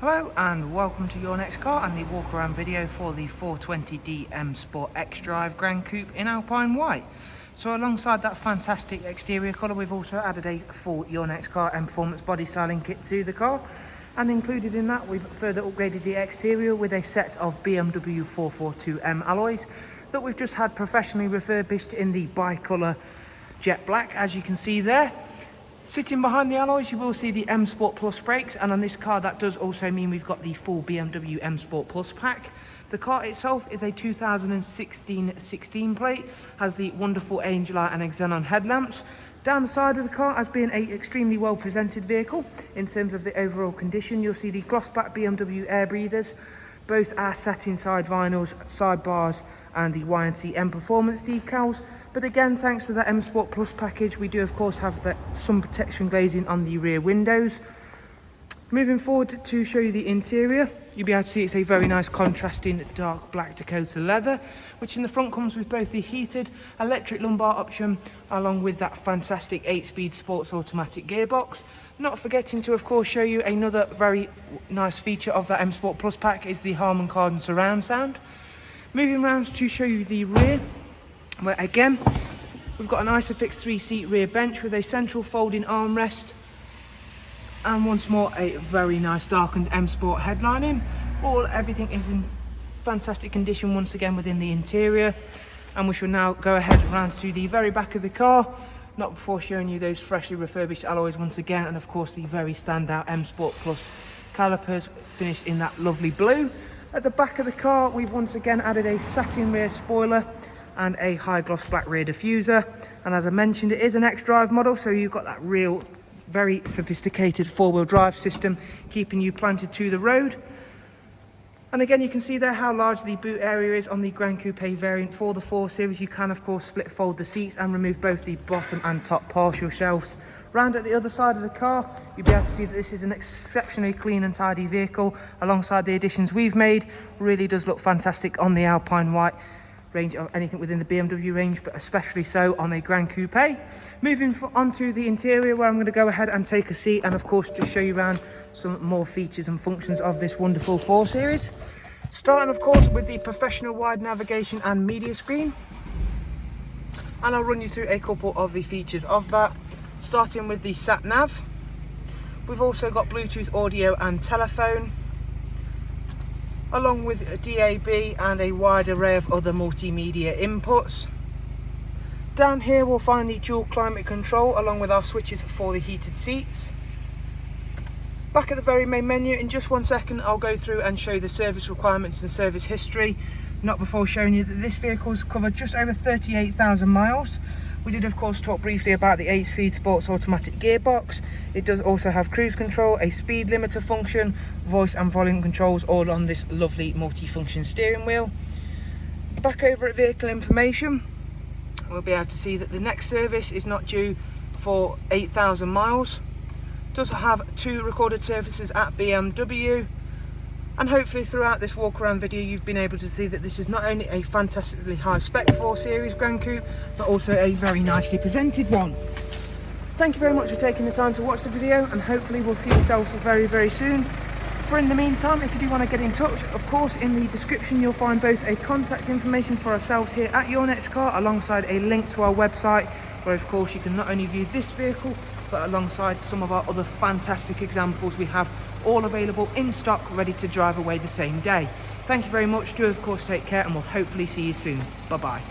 Hello and welcome to your next car and the walk around video for the 420D M Sport Xdrive Gran Coupe in Alpine White. So alongside that fantastic exterior colour, we've also added a full Your Next Car Mperformance body styling kit to the car, and included in that we've further upgraded the exterior with a set of BMW 442M alloys that we've just had professionally refurbished in the bi-colour jet black, as you can see there. Sitting behind the alloys, you will see the M Sport Plus brakes, and on this car that does also mean we've got the full BMW M Sport Plus pack. The car itself is a 2016 16 plate, has the wonderful angel light and xenon headlamps. Down the side of the car, as being an extremely well presented vehicle in terms of the overall condition, you'll see the gloss black BMW air breathers, both our satin side vinyls, sidebars, and the YNC Mperformance decals. But again, thanks to the M Sport Plus package, we do of course have the sun protection glazing on the rear windows. Moving forward to show you the interior, you'll be able to see it's a very nice contrasting dark black Dakota leather, which in the front comes with both the heated electric lumbar option along with that fantastic 8-speed sports automatic gearbox. Not forgetting to of course show you another very nice feature of that M Sport Plus pack is the Harman Kardon surround sound. Moving around to show you the rear, where again we've got an ISOFIX 3-seat rear bench with a central folding armrest, and once more a very nice darkened M Sport headlining. Everything is in fantastic condition once again within the interior, and we shall now go ahead round to the very back of the car, not before showing you those freshly refurbished alloys once again, and of course the very standout M Sport Plus calipers finished in that lovely blue. At the back of the car, we've once again added a satin rear spoiler and a high gloss black rear diffuser. And as I mentioned, it is an Xdrive model, so you've got that real, very sophisticated four-wheel drive system keeping you planted to the road. And again, you can see there how large the boot area is on the Gran Coupe variant for the 4 Series. You can of course split fold the seats and remove both the bottom and top partial shelves. Round at the other side of the car, you'll be able to see that this is an exceptionally clean and tidy vehicle. Alongside the additions we've made, really does look fantastic on the Alpine White range of anything within the BMW range, but especially so on a Gran Coupe. Moving on to the interior, where I'm going to go ahead and take a seat and of course just show you around some more features and functions of this wonderful 4 Series. Starting of course with the professional wide navigation and media screen, and I'll run you through a couple of the features of that. Starting with the sat nav, we've also got Bluetooth audio and telephone, along with DAB and a wide array of other multimedia inputs. Down here we'll find the dual climate control along with our switches for the heated seats. Back at the very main menu, in just one second I'll go through and show you the service requirements and service history, not before showing you that this vehicle's covered just over 38,000 miles. We did of course talk briefly about the 8-speed sports automatic gearbox. It does also have cruise control, a speed limiter function, voice and volume controls, all on this lovely multi-function steering wheel. Back over at vehicle information, we'll be able to see that the next service is not due for 8,000 miles. Does have 2 recorded services at BMW. And hopefully throughout this walk around video you've been able to see that this is not only a fantastically high spec 4 Series Gran Coupe, but also a very nicely presented one. Thank you very much for taking the time to watch the video, and hopefully we'll see yourselves very, very soon. For in the meantime, if you do want to get in touch, of course in the description you'll find both a contact information for ourselves here at Your Next Car alongside a link to our website, where of course you can not only view this vehicle but alongside some of our other fantastic examples we have all available in stock, ready to drive away the same day. Thank you very much. Do of course take care, and we'll hopefully see you soon. Bye bye.